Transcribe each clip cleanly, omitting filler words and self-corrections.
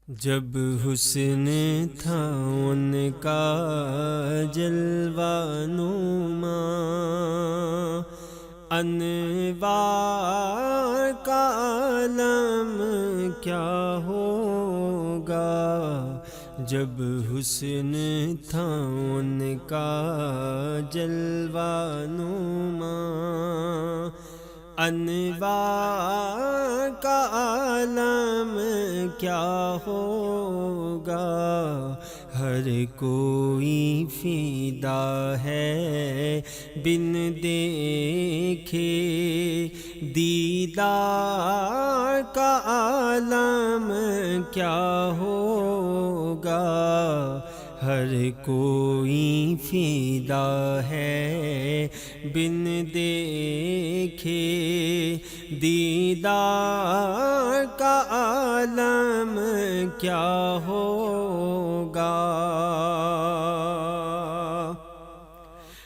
جب حسن تھا ان کا جلوہ نما، انوار کا عالم کیا ہوگا۔ جب حسن تھا ان کا جلوہ نما، انوار کا عالم کیا ہوگا۔ ہر کوئی فدا ہے بن دیکھے دیدار کا عالم کیا ہوگا۔ ہر کوئی فدا ہے بن دیکھے دیدار کا عالم کیا ہوگا۔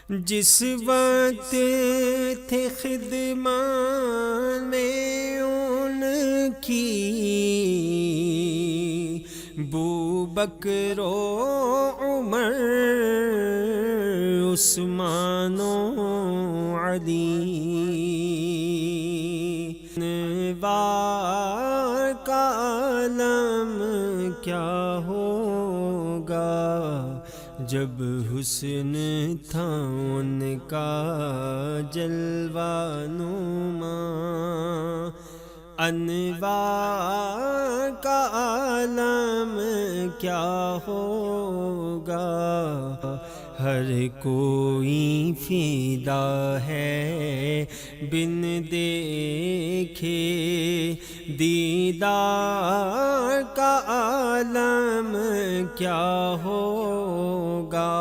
جس وقت تھے خدمت میں ان کی بوبکر و عمر، عثمان و علی، انوار کا عالم کیا ہوگا۔ جب حسن تھا ان کا جلوہ نما، انوار کا عالم کیا ہوگا۔ ہر کوئی فدا ہے بن دیکھے دیدار کا عالم کیا ہوگا۔